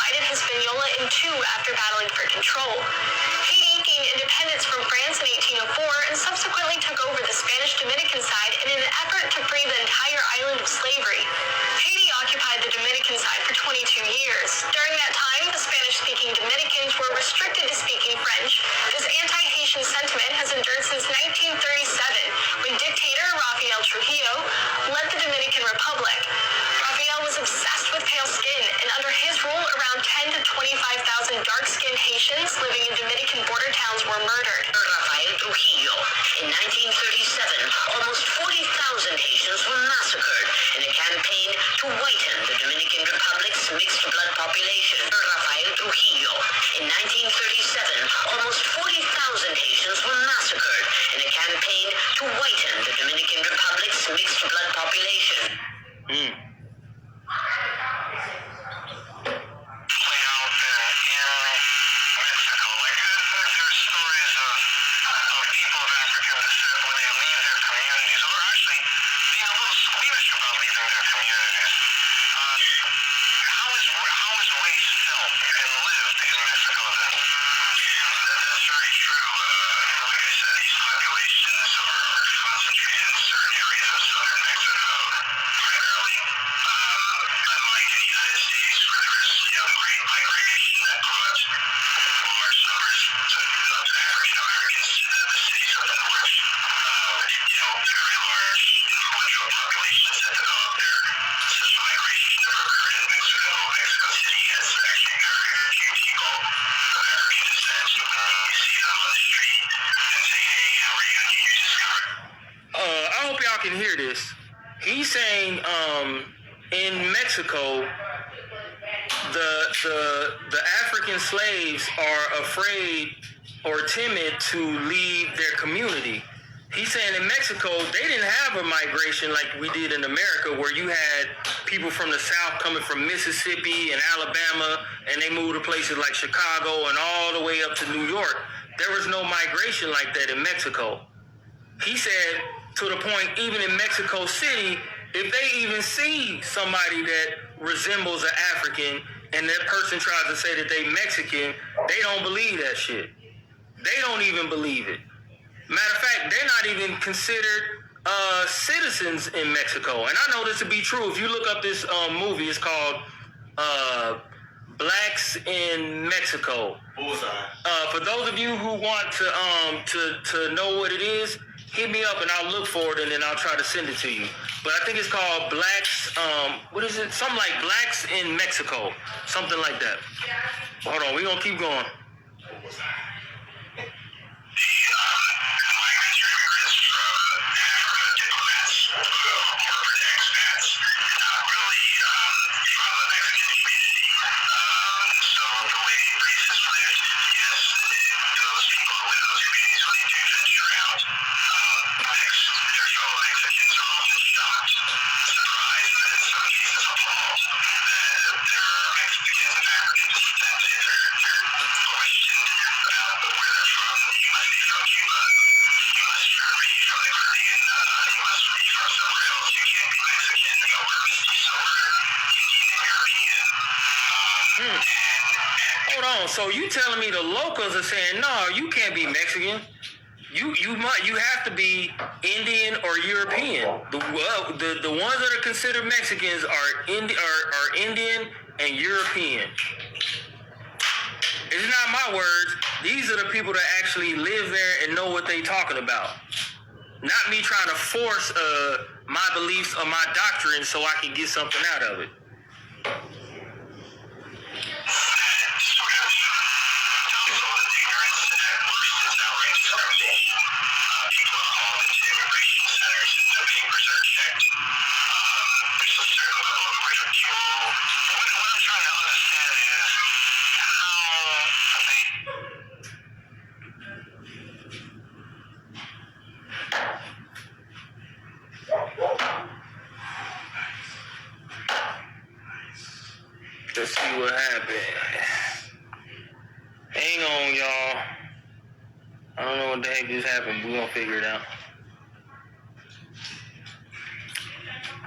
divided Hispaniola in two after battling for control. Haiti gained independence from France in 1804 and subsequently took over the Spanish Dominican side in an effort to free the entire island of slavery. Haiti occupied the Dominican side for 22 years. During that time, the Spanish-speaking Dominicans were restricted to speaking French. This anti-Haitian sentiment has endured since 1937, when dictator Rafael Trujillo led the Dominican Republic. Rafael was obsessed with pale skin, and under his rule, around 10 to 25,000 dark-skinned Haitians living in Dominican border towns were murdered. Rafael Trujillo. In 1937, almost 40,000 Haitians were massacred in a campaign to whiten the Dominican Republic's mixed-blood population. Rafael Trujillo. In 1937, almost 40,000 Haitians were massacred in a campaign to whiten the Dominican Republic's mixed-blood population. I hope y'all can hear this. He's saying in Mexico the African slaves are afraid or timid to leave their community. He's saying in Mexico, they didn't have a migration like we did in America, where you had people from the South coming from Mississippi and Alabama, and they moved to places like Chicago and all the way up to New York. There was no migration like that in Mexico. He said, to the point, even in Mexico City, if they even see somebody that resembles an African and that person tries to say that they Mexican, they don't believe that shit. They don't even believe it. Matter of fact, they're not even considered citizens in Mexico. And I know this to be true. If you look up this movie, it's called Blacks in Mexico. For those of you who want to know what it is, hit me up and I'll look for it and then I'll try to send it to you. But I think it's called Blacks, what is it? Something like Blacks in Mexico. Something like that. Hold on, we're going to keep going. Hold on, so you telling me the locals are saying, no, you can't be Mexican. You have to be Indian or European. The ones that are considered Mexicans are Indian and European. It's not my words. These are the people that actually live there and know what they talking about. Not me trying to force my beliefs or my doctrine so I can get something out of it. Let's see what happened. Hang on, y'all. I don't know what the heck just happened. We're gonna figure it out.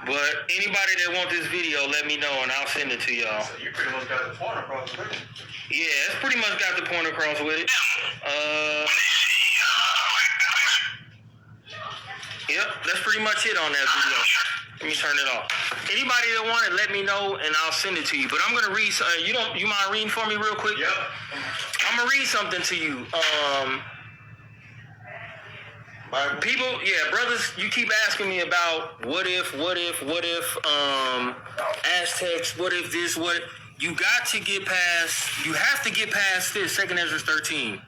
But anybody that want this video, let me know and I'll send it to y'all. So you pretty much got the point across with it. Yeah, it's pretty much got the point across with it. Yep, that's pretty much it on that video. Let me turn it off. Anybody that want it, let me know and I'll send it to you. But I'm gonna read. You mind reading for me real quick? Yep. I'm gonna read something to you. People, brothers, you keep asking me about what if, Aztecs, what if this, what. You have to get past this, 2 Ezra 13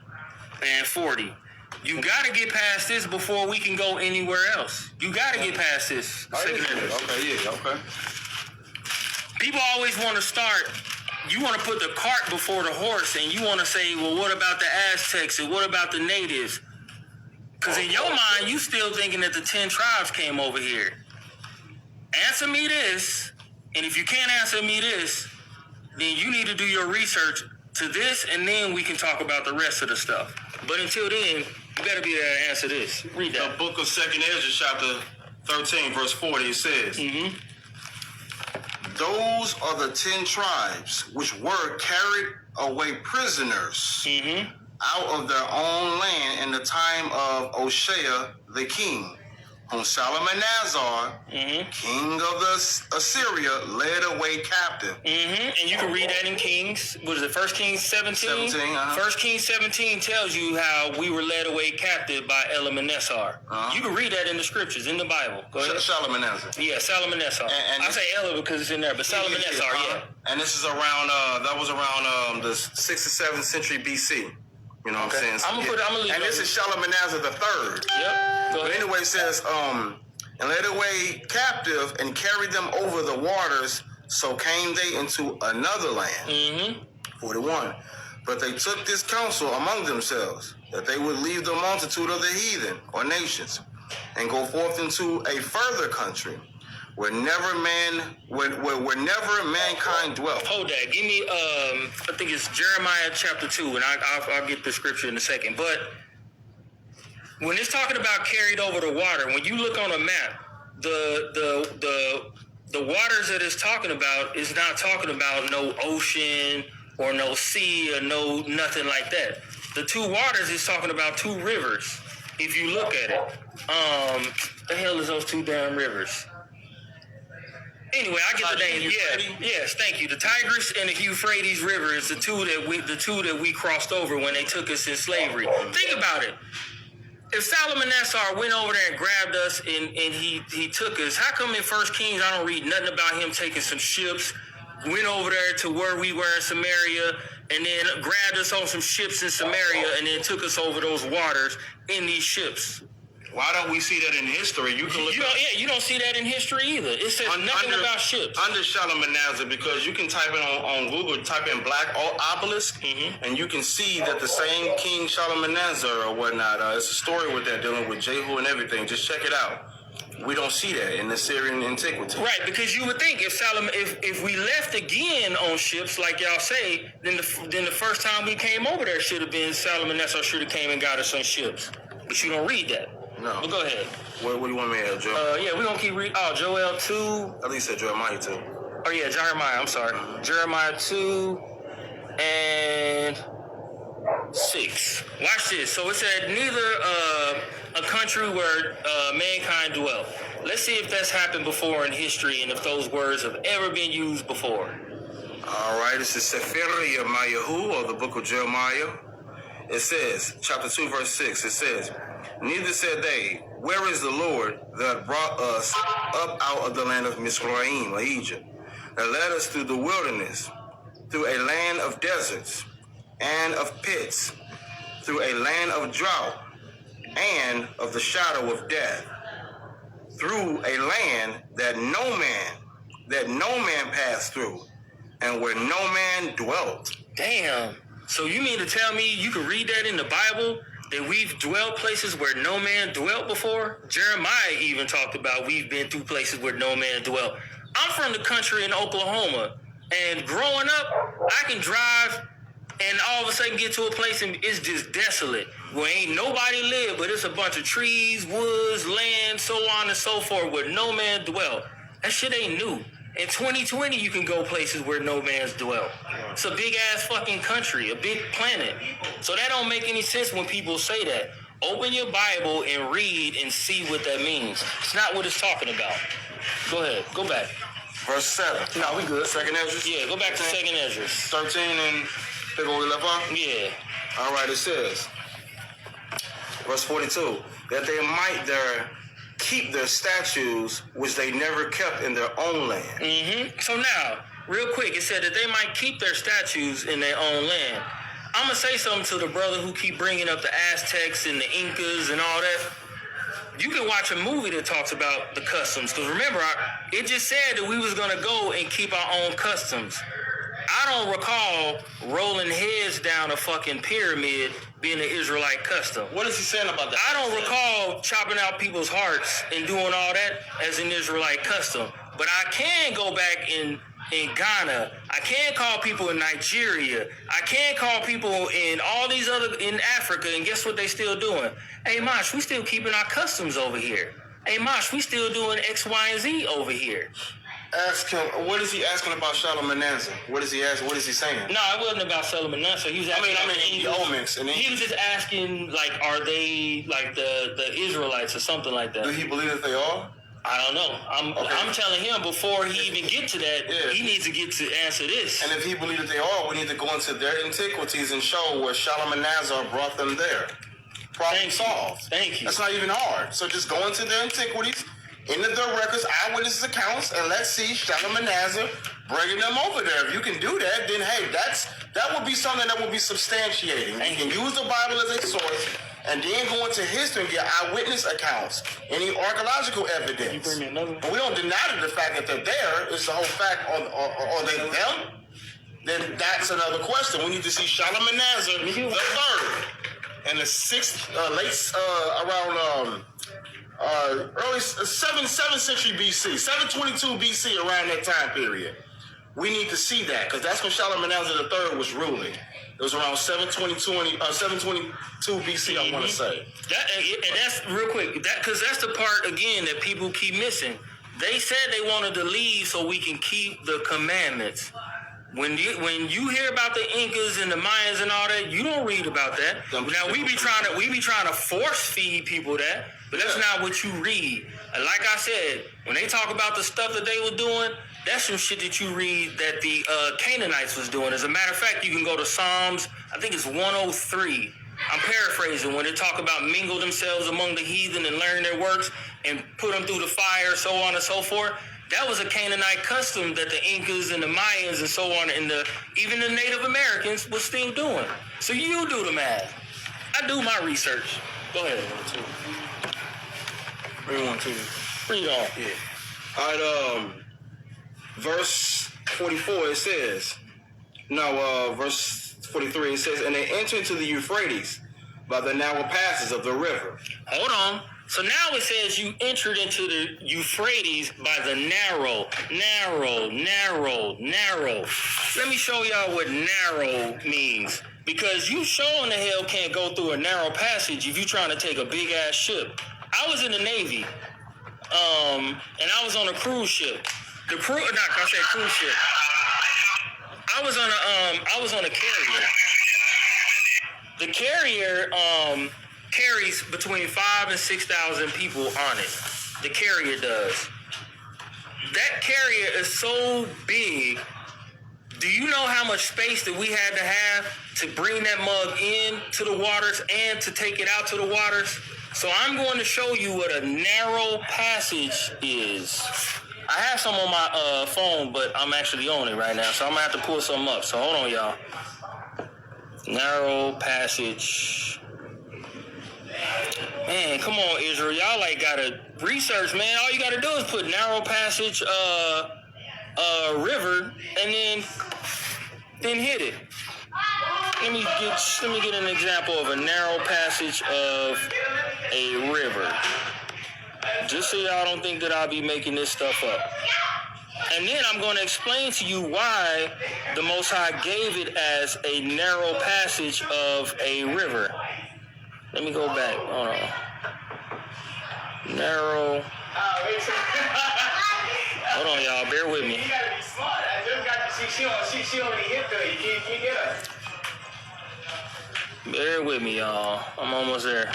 and 40. You got to get past this before we can go anywhere else. You got to get past this. Okay, okay. People always want to start, you want to put the cart before the horse, and you want to say, well, what about the Aztecs and what about the natives? Because in your mind, you still thinking that the 10 tribes came over here. Answer me this, and if you can't answer me this, then you need to do your research to this, and then we can talk about the rest of the stuff. But until then, you better be there to answer this. Read that. The book of 2 Ezra, chapter 13, verse 40, it says, Those are the 10 tribes which were carried away prisoners out of their own land in the time of Hoshea the king, whom Shalmaneser, king of the Assyria, led away captive. And you can read that in Kings. What is it, 1 Kings 17? 1 Kings 17 tells you how we were led away captive by Shalmaneser. You can read that in the scriptures, in the Bible. Go ahead. Shalmaneser. Yeah, Shalmaneser. And I say Ella because it's in there, but Shalmaneser, yeah. And this is around, that was around the 6th or 7th century BC. You know what I'm saying? I'm gonna leave and this is Shalmaneser the third. Yep. But anyway, it says, and led away captive and carried them over the waters, so came they into another land. 41. But they took this counsel among themselves, that they would leave the multitude of the heathen or nations, and go forth into a further country, where never mankind dwelt. Hold that. Give me, I think it's Jeremiah chapter 2, and I'll get the scripture in a second. But when it's talking about carried over the water, when you look on a map, the waters that it's talking about is not talking about no ocean or no sea or no nothing like that. The two waters is talking about two rivers. If you look at it, the hell is those two damn rivers? Anyway, I get the name. Yes, thank you. The Tigris and the Euphrates River is the two that we crossed over when they took us in slavery. Think about it. If Shalmaneser went over there and grabbed us and he took us, how come in 1 Kings I don't read nothing about him taking some ships, went over there to where we were in Samaria, and then grabbed us on some ships in Samaria and then took us over those waters in these ships? Why don't we see that in history? You can look. You don't see that in history either. It says nothing about ships. Under Shalmaneser, because you can type in on Google, type in Black Obelisk, and you can see that the same King Shalmaneser or whatnot. It's a story with that dealing with Jehu and everything. Just check it out. We don't see that in the Syrian antiquity. Right, because you would think if we left again on ships, like y'all say, then the first time we came over there should have been Shalmaneser should have came and got us on ships. But you don't read that. No. But go ahead. What do you want me to add, Joe? Yeah, we're going to keep reading. Oh, Joel 2. At least said Jeremiah 2. Oh, yeah, Jeremiah. I'm sorry. Jeremiah 2 and 6. Watch this. So it said, neither a country where mankind dwelt. Let's see if that's happened before in history and if those words have ever been used before. All right, this is Sefer Yemayahu, or the book of Jeremiah. It says, chapter 2, verse 6, it says, Neither said they, Where is the Lord that brought us up out of the land of Mizraim, or Egypt, that led us through the wilderness, through a land of deserts and of pits, through a land of drought and of the shadow of death, through a land that no man passed through, and where no man dwelt. Damn. So you mean to tell me you can read that in the Bible, that we've dwelt places where no man dwelt before? Jeremiah even talked about we've been through places where no man dwelt. I'm from the country in Oklahoma, and growing up, I can drive and all of a sudden get to a place and it's just desolate, where ain't nobody live, but it's a bunch of trees, woods, land, so on and so forth, where no man dwelt. That shit ain't new. In 2020, you can go places where no man's dwell. It's a big ass fucking country, a big planet. So that don't make any sense when people say that. Open your Bible and read and see what that means. It's not what it's talking about. Go ahead, go back. Verse 7. No, we good. Second Ezra? Yeah, go back to 2nd Ezra. 13 and pick where we left off? Yeah. All right, it says, verse 42, that they might there keep their statutes which they never kept in their own land. Mm-hmm. So now, real quick, it said that they might keep their statues in their own land. I'm going to say something to the brother who keep bringing up the Aztecs and the Incas and all that. You can watch a movie that talks about the customs. Because remember, it just said that we was going to go and keep our own customs. I don't recall rolling heads down a fucking pyramid being an Israelite custom. What is he saying about that? I don't recall chopping out people's hearts and doing all that as an Israelite custom. But I can go back in Ghana. I can call people in Nigeria. I can call people in all these other, in Africa, and guess what they still doing? Hey, Mosh, we still keeping our customs over here. Hey, Mosh, we still doing X, Y, and Z over here. Ask him, what is he asking about Shalmaneser? What is he asking? What is he saying? No, it wasn't about Shalmaneser. He was asking. He was just asking, like, are they like the Israelites or something like that? Do he believe that they are? I don't know. I'm telling him before he even get to that, he needs to get to answer this. And if he believes that they are, we need to go into their antiquities and show where Shalmaneser brought them there. Problem solved. Thank you. That's not even hard. So just go into their antiquities, into their records, eyewitness accounts, and let's see Shalmaneser bringing them over there. If you can do that, then hey, that would be something that would be substantiating. You can use the Bible as a source, and then go into history and get eyewitness accounts, any archaeological evidence. You bring me another one? But we don't deny the fact that they're there. It's the whole fact, are they them? Then that's another question. We need to see Shalmaneser the third in the early 7th century BC, 722 BC, around that time period. We need to see that because that's when Shalmaneser III was ruling. It was around 722 BC, I want to say. And that's real quick, because that's the part again that people keep missing. They said they wanted to leave so we can keep the commandments. When you hear about the Incas and the Mayans and all that, you don't read about that. Now we be trying to force feed people that, but that's not what you read. And like I said, when they talk about the stuff that they were doing, that's some shit that you read that the Canaanites was doing. As a matter of fact, you can go to Psalms, I think it's 103. I'm paraphrasing, when they talk about mingle themselves among the heathen and learn their works and put them through the fire, so on and so forth. That was a Canaanite custom that the Incas and the Mayans and so on, and even the Native Americans was still doing. So you do the math. I do my research. Go ahead. Read 1, 2. Read on. Yeah. All right, verse 44, it says, verse 43, it says, and they enter into the Euphrates by the narrow passes of the river. Hold on. So now it says you entered into the Euphrates by the narrow. Let me show y'all what narrow means. Because you sure in the hell can't go through a narrow passage if you're trying to take a big ass ship. I was in the Navy, and I was on a cruise ship. Cruise ship. I was on a carrier. The carrier carries between 5,000 and 6,000 people on it. The carrier does. That carrier is so big. Do you know how much space that we had to have to bring that mug in to the waters and to take it out to the waters? So I'm going to show you what a narrow passage is. I have some on my phone, but I'm actually on it right now, so I'm going to have to pull some up. So hold on, y'all. Narrow passage. Man, come on, Israel. Y'all gotta research, man. All you gotta do is put narrow passage river and then hit it. Let me get an example of a narrow passage of a river. Just so y'all don't think that I'll be making this stuff up. And then I'm going to explain to you why the Most High gave it as a narrow passage of a river. Let me go back. Hold on. Narrow. Hold on, y'all. Bear with me. You gotta be smart. I just got to see. She only hit there. You can't get her. Bear with me, y'all. I'm almost there.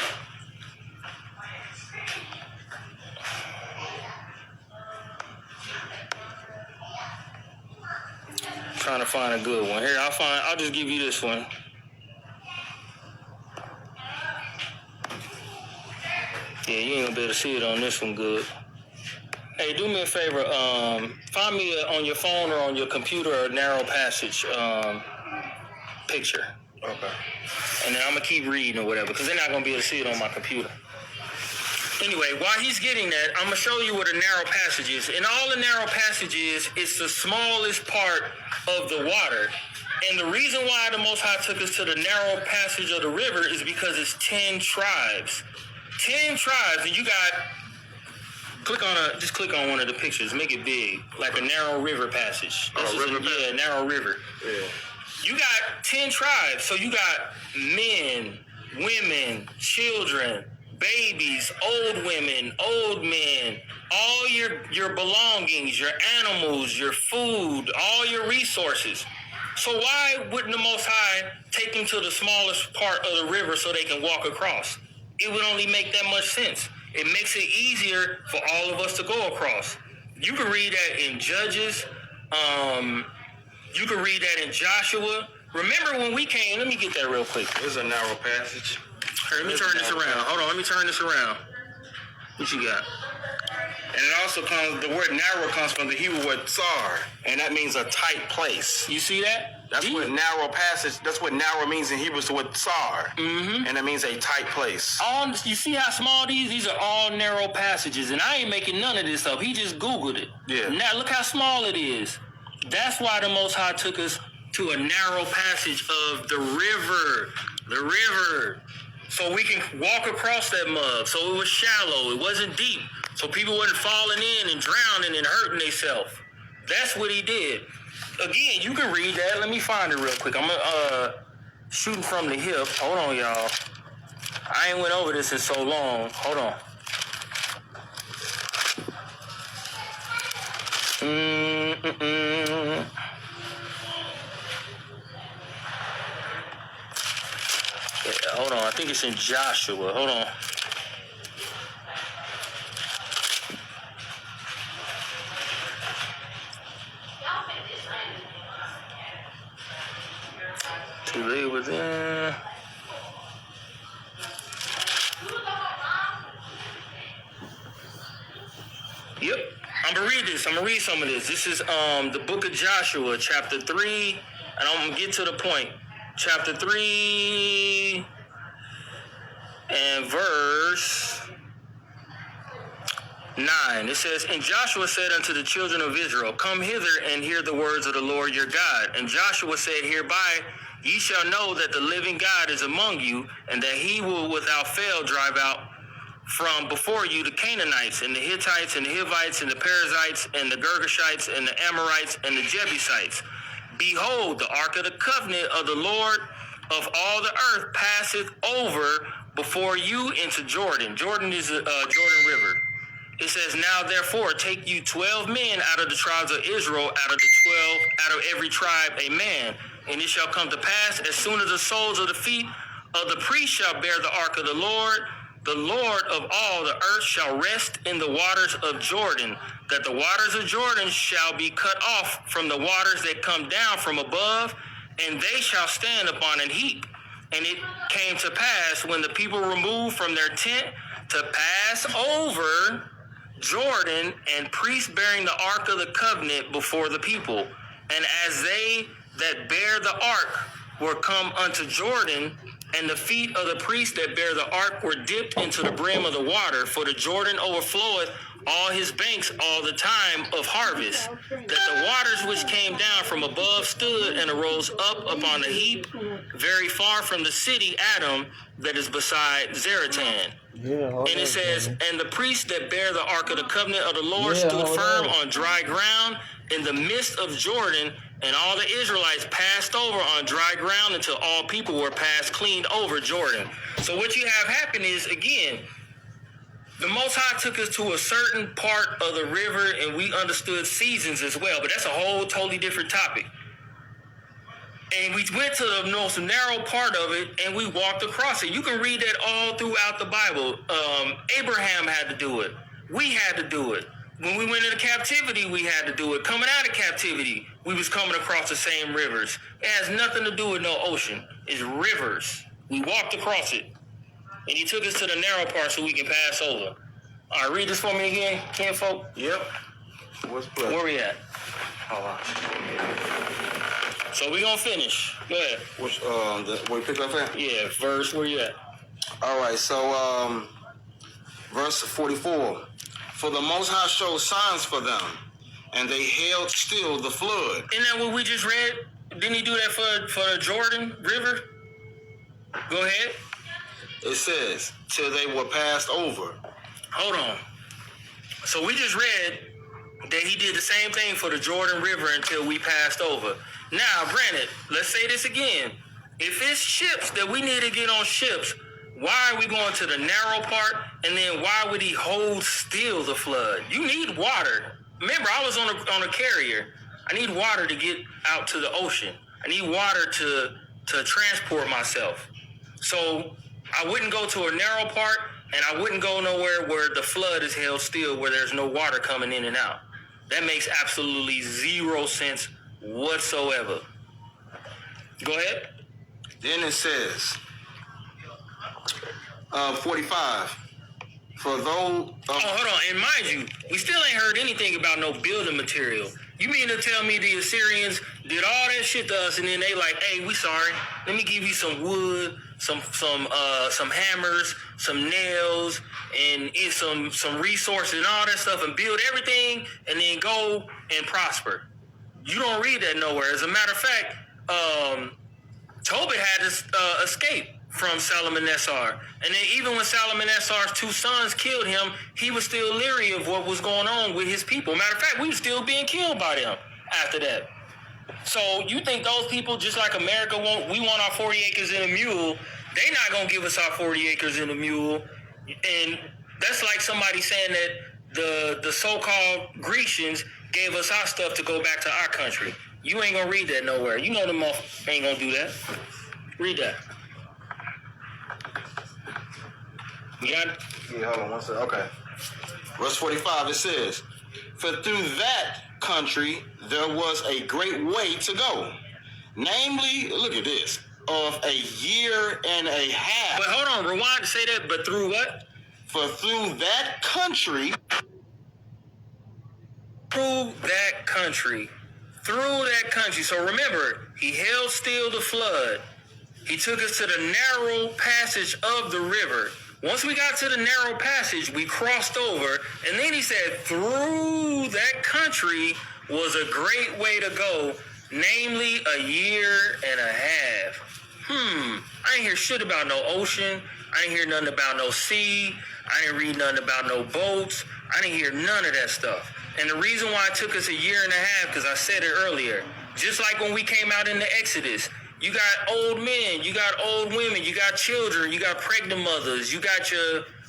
Trying to find a good one. Here, I'll just give you this one. Yeah, you ain't gonna be able to see it on this one good. Hey, do me a favor. Find me on your phone or on your computer a narrow passage picture. Okay. And then I'm gonna keep reading or whatever, because they're not gonna be able to see it on my computer. Anyway, while he's getting that, I'm gonna show you what a narrow passage is. In all the narrow passages, it's the smallest part of the water. And the reason why the Most High took us to the narrow passage of the river is because it's 10 tribes. 10 tribes, and you got, just click on one of the pictures, make it big, like a narrow river passage. Yeah, narrow river. Yeah. You got 10 tribes, so you got men, women, children, babies, old women, old men, all your belongings, your animals, your food, all your resources. So why wouldn't the Most High take them to the smallest part of the river so they can walk across? It would only make that much sense. It makes it easier for all of us to go across. You can read that in Judges. You can read that in Joshua. Remember when we came, let me get that real quick. This is a narrow passage. Here, let me turn this around. Hold on, let me turn this around. What you got? And it also the word narrow comes from the Hebrew word tsar, and that means a tight place. You see that? That's what narrow passage, that's what narrow means in Hebrew, so with tsar. Mm-hmm. And that means a tight place. You see how small these are all narrow passages, and I ain't making none of this up. He just Googled it. Yeah. Now look how small it is. That's why the Most High took us to a narrow passage of the river, so we can walk across that mug. So it was shallow, it wasn't deep, so people wasn't falling in and drowning and hurting themselves. That's what he did. Again, you can read that. Let me find it real quick. I'm shooting from the hip. Hold on, y'all. I ain't went over this in so long. Hold on. Yeah, hold on. I think it's in Joshua. Hold on. To lay within. Yep. I'm gonna read this. I'm gonna read some of this. This is the book of Joshua, chapter 3, and I'm gonna get to the point. Chapter 3 and verse 9. It says, And Joshua said unto the children of Israel, Come hither and hear the words of the Lord your God. And Joshua said, Hereby ye shall know that the living God is among you, and that he will without fail drive out from before you the Canaanites, and the Hittites, and the Hivites, and the Perizzites, and the Girgashites, and the Amorites, and the Jebusites. Behold, the ark of the covenant of the Lord of all the earth passeth over before you into Jordan. Jordan is Jordan River. It says, Now therefore take you 12 men out of the tribes of Israel, out of every tribe a man. And it shall come to pass, as soon as the soles of the feet of the priest shall bear the ark of the Lord of all the earth shall rest in the waters of Jordan, that the waters of Jordan shall be cut off from the waters that come down from above, and they shall stand upon an heap. And it came to pass, when the people removed from their tent to pass over Jordan, and priests bearing the ark of the covenant before the people. And as they that bear the ark were come unto Jordan, and the feet of the priests that bear the ark were dipped into the brim of the water, for the Jordan overfloweth all his banks all the time of harvest, that the waters which came down from above stood and arose up upon a heap very far from the city Adam that is beside Zaratan. And it says, And the priests that bear the ark of the covenant of the Lord stood firm on dry ground in the midst of Jordan, and all the Israelites passed over on dry ground until all people were passed clean over Jordan. So what you have happen is, again, The Most High took us to a certain part of the river, and we understood seasons as well, but that's a whole totally different topic. And we went to the most narrow part of it, and we walked across it. You can read that all throughout the Bible. Abraham had to do it. We had to do it. When we went into captivity, we had to do it. Coming out of captivity, we was coming across the same rivers. It has nothing to do with no ocean. It's rivers. We walked across it. And he took us to the narrow part so we can pass over. All right, read this for me again, kinfolk. Yep. What's plus? Where we at? Hold on. So we gonna finish. Go ahead. Which where you pick up at? Yeah, verse, where you at? All right, so verse 44. For the Most High showed signs for them, and they held still the flood. Isn't that what we just read? Didn't he do that for the Jordan River? Go ahead. It says, till they were passed over. Hold on. So we just read that he did the same thing for the Jordan River until we passed over. Now, granted, let's say this again. If it's ships that we need to get on ships, why are we going to the narrow part? And then why would he hold still the flood? You need water. Remember, I was on a carrier. I need water to get out to the ocean. I need water to transport myself. So I wouldn't go to a narrow part, and I wouldn't go nowhere where the flood is held still, where there's no water coming in and out. That makes absolutely zero sense whatsoever. Go ahead. Then it says, 45. For though... hold on. And mind you, we still ain't heard anything about no building material. You mean to tell me the Assyrians did all that shit to us, and then they like, hey, we sorry. Let me give you some wood, some hammers, some nails, and some resources and all that stuff, and build everything, and then go and prosper. You don't read that nowhere. As a matter of fact, Tobit had to escape from Salmanassar. And then even when Salmanasar's two sons killed him, he was still leery of what was going on with his people. Matter of fact, we were still being killed by them after that. So you think those people, just like America, we want our 40 acres and a mule, they not going to give us our 40 acres and a mule. And that's like somebody saying that the so-called Grecians gave us our stuff to go back to our country. You ain't going to read that nowhere. You know them motherfuckers ain't going to do that. Read that. You got it? Yeah, hold on one second. Okay. Verse 45, it says, for through that country there was a great way to go. Namely, look at this, of a year and a half. But hold on, rewind to say that, but through what? For through that country. Through that country. So remember, he held still the flood. He took us to the narrow passage of the river. Once we got to the narrow passage, we crossed over, and then he said, through that country was a great way to go, namely a year and a half. I ain't hear shit about no ocean. I ain't hear nothing about no sea. I didn't read nothing about no boats. I didn't hear none of that stuff. And the reason why it took us a year and a half, because I said it earlier, just like when we came out in the Exodus, you got old men, you got old women, you got children, you got pregnant mothers, you got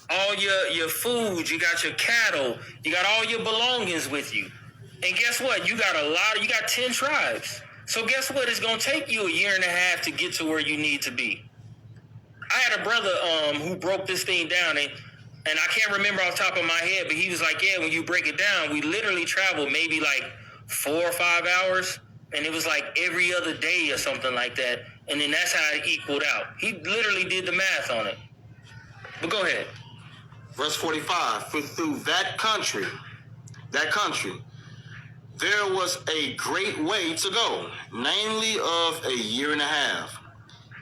all your food, you got your cattle, you got all your belongings with you. And guess what? You got 10 tribes. So guess what? It's going to take you a year and a half to get to where you need to be. I had a brother who broke this thing down, and I can't remember off the top of my head, but he was like, yeah, when you break it down, we literally traveled maybe like 4 or 5 hours. And it was like every other day or something like that. And then that's how it equaled out. He literally did the math on it. But go ahead. Verse 45, for through that country, there was a great way to go, namely of a year and a half.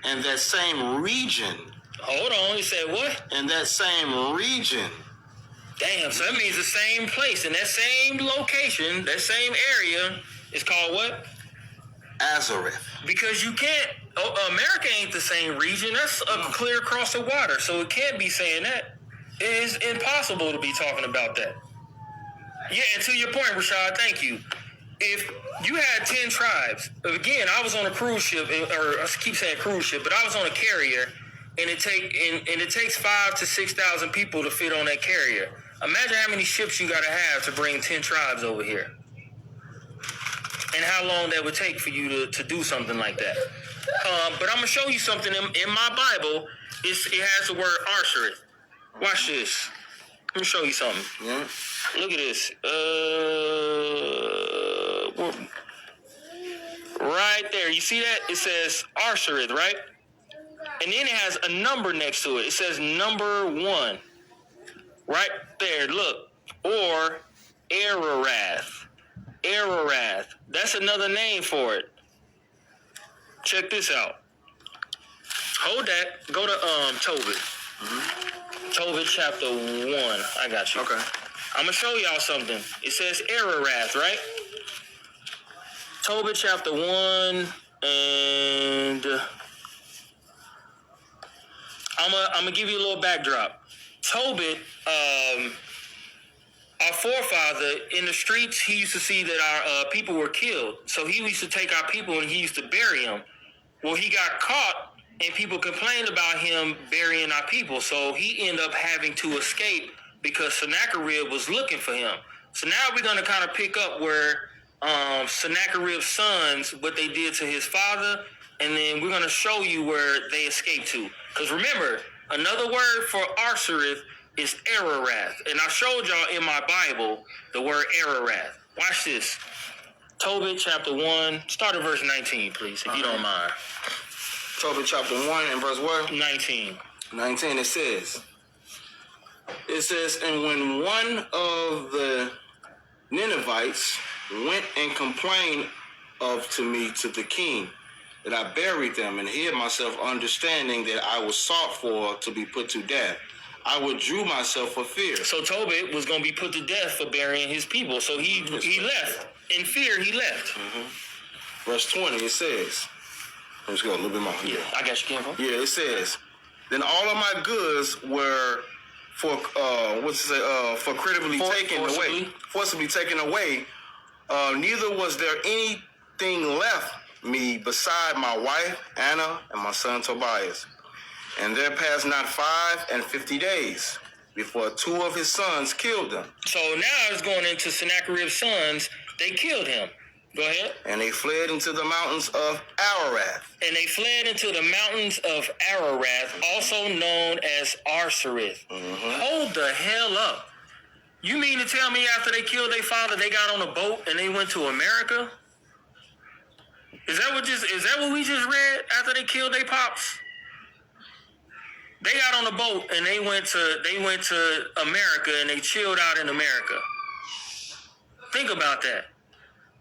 And that same region. Hold on, he said what? And that same region. Damn, so that means the same place. And that same location, that same area is called what? Azareth. Because you can't, America ain't the same region. That's clear across the water. So it can't be saying that. It is impossible to be talking about that. Yeah, and to your point, Rashad, thank you. If you had 10 tribes, again, I was on a cruise ship, or I keep saying cruise ship, but I was on a carrier, and it takes 5,000 to 6,000 people to fit on that carrier. Imagine how many ships you got to have to bring 10 tribes over here, and how long that would take for you to do something like that. But I'm gonna show you something in my Bible. It has the word Arshereth. Watch this. Let me show you something. Yeah. Look at this. Right there. You see that? It says Arshereth, right? And then it has a number next to it. It says number 1. Right there. Look. Or Ararat. Ararat. That's another name for it. Check this out. Hold that. Go to Tobit. Tobit chapter 1. I got you. Okay. I'm going to show y'all something. It says Ararat, right? Tobit chapter 1, and I'm gonna give you a little backdrop. Tobit, our forefather, in the streets, he used to see that our people were killed. So he used to take our people and he used to bury them. Well, he got caught and people complained about him burying our people. So he ended up having to escape because Sennacherib was looking for him. So now we're going to kind of pick up where Sennacherib's sons, what they did to his father, and then we're going to show you where they escaped to. Because remember, another word for Arshereth is Ararat. And I showed y'all in my Bible the word Ararat. Watch this. Tobit chapter 1. Start at verse 19, please, if you don't mind. Tobit chapter 1 and verse what? 19. 19, it says, and when one of the Ninevites went and complained to me to the king, that I buried them and hid myself, understanding that I was sought for to be put to death, I withdrew myself for fear. So Tobit was going to be put to death for burying his people. So he left. In fear, he left. Verse 20, it says, let's go a little bit more. Yeah, I got you, Kenvo. Yeah, it says, then all of my goods were for forcibly taken away. Neither was there anything left me beside my wife Anna and my son Tobias. And there passed not 50 days before 2 of his sons killed them. So now it's going into Sennacherib's sons. They killed him. Go ahead. And they fled into the mountains of Ararat. Also known as Arshereth. Hold the hell up. You mean to tell me after they killed their father, they got on a boat and they went to America? Is that what we just read after they killed their pops? They got on a boat and they went to America and they chilled out in America. Think about that.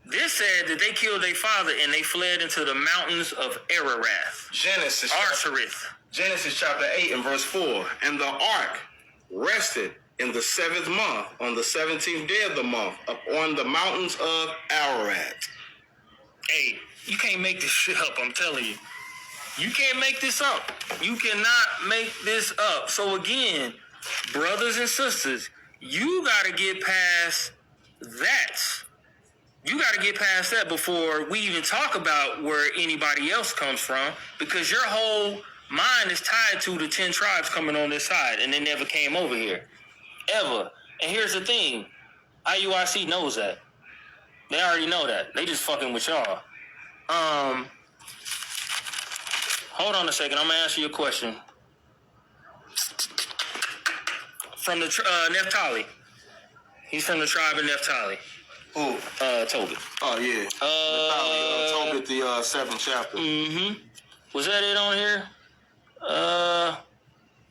This said that they killed their father and they fled into the mountains of Ararat. Genesis chapter 8 and verse 4. And the ark rested in the 7th month, on the 17th day of the month, upon the mountains of Ararat. Hey, you can't make this shit up, I'm telling you. You can't make this up. You cannot make this up. So again, brothers and sisters, you got to get past that. You got to get past that before we even talk about where anybody else comes from, because your whole mind is tied to the 10 tribes coming on this side, and they never came over here. Ever. And here's the thing. IUIC knows that. They already know that. They just fucking with y'all. Hold on a second. I'm going to answer your question. From the Naphtali. He's from the tribe of Naphtali. Who? Tobit. Oh, yeah. Tobit, the 7th chapter. Was that it on here?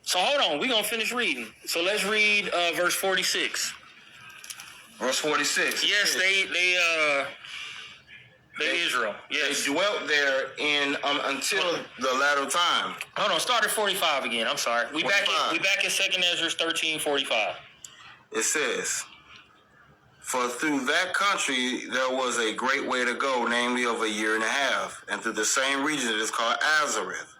So hold on. We're going to finish reading. So let's read verse 46. Verse 46. Yes, they Israel. Yes. They dwelt there until the latter time. Hold on. Start at 45 again. I'm sorry. We 45. back in 2nd Ezra 13:45. It says, for through that country there was a great way to go, namely of a year and a half, and through the same region that is called Azareth.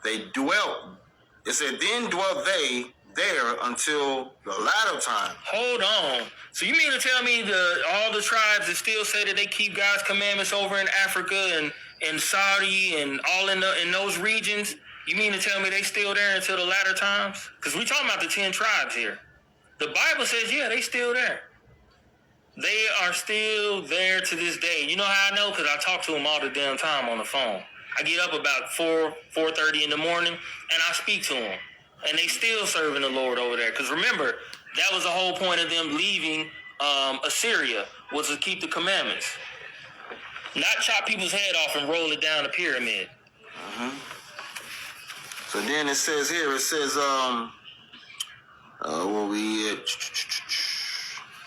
They dwelt. It said, then dwelt they there until the latter time. Hold on. So you mean to tell me all the tribes that still say that they keep God's commandments over in Africa and Saudi and all in those regions, You mean to tell me they still there until the latter times? Because we talking about the 10 tribes here. The Bible says, yeah, they still there. They are still there to this day. You know how I know? Because I talk to them all the damn time on the phone. I get up about 4:30 in the morning, and I speak to them. And they still serving the Lord over there. Because remember, that was the whole point of them leaving Assyria, was to keep the commandments. Not chop people's head off and roll it down the pyramid. So then it says here, where we at?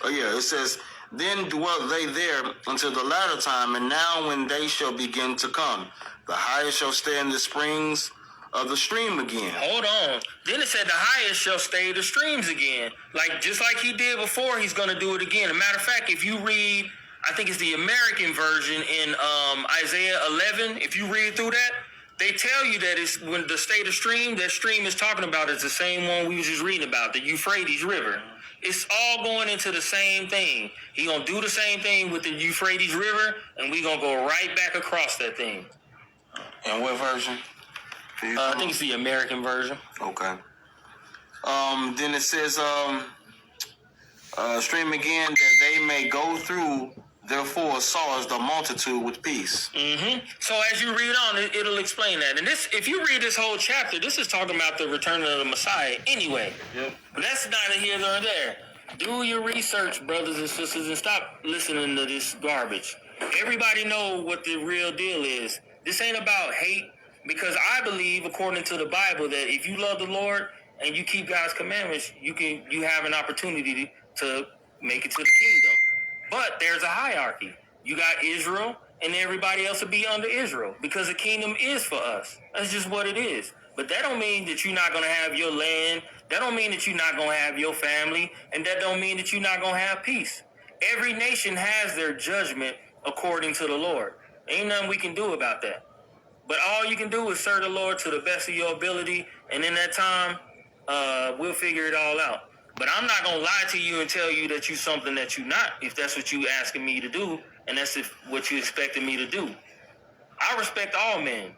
Oh yeah, it says, then dwelt they there until the latter time, and now when they shall begin to come, the highest shall stay in the springs of the stream again. Hold on. Then it said the highest shall stay the streams again. Just like he did before, he's going to do it again. As a matter of fact, if you read, I think it's the American version in Isaiah 11, if you read through that, they tell you that it's when the state of stream, that stream is talking about is the same one we was just reading about, the Euphrates River. It's all going into the same thing. He gonna do the same thing with the Euphrates River, and we gonna go right back across that thing. And what version? I think it's the American version. Okay. Then it says, stream again, that they may go through, therefore saws the multitude with peace. So as you read on, it'll explain that. And this, if you read this whole chapter, this is talking about the return of the Messiah anyway. Yep. But that's neither here nor there. Do your research, brothers and sisters, and stop listening to this garbage. Everybody know what the real deal is. This ain't about hate, because I believe, according to the Bible, that if you love the Lord and you keep God's commandments, you have an opportunity to make it to the kingdom. But there's a hierarchy. You got Israel, and everybody else will be under Israel, because the kingdom is for us. That's just what it is. But that don't mean that you're not going to have your land. That don't mean that you're not going to have your family. And that don't mean that you're not going to have peace. Every nation has their judgment according to the Lord. Ain't nothing we can do about that. But all you can do is serve the Lord to the best of your ability. And in that time, we'll figure it all out. But I'm not going to lie to you and tell you that you're something that you're not, if that's what you asking me to do, and that's what you expecting me to do. I respect all men.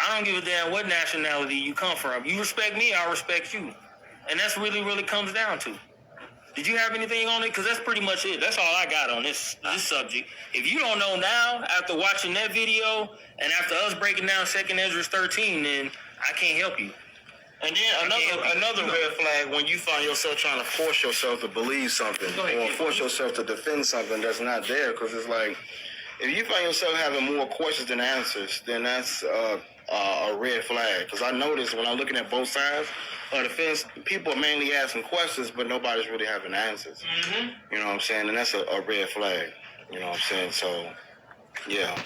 I don't give a damn what nationality you come from. You respect me, I respect you. And that's really comes down to. Did you have anything on it? Because that's pretty much it. That's all I got on this subject. If you don't know now, after watching that video, and after us breaking down 2nd Ezra 13, then I can't help you. And then another red flag, when you find yourself trying to force yourself to believe something, or force yourself to defend something that's not there, because it's like, if you find yourself having more questions than answers, then that's a red flag. Because I noticed when I'm looking at both sides of the fence, people are mainly asking questions, but nobody's really having answers. You know what I'm saying? And that's a red flag. You know what I'm saying? So, yeah.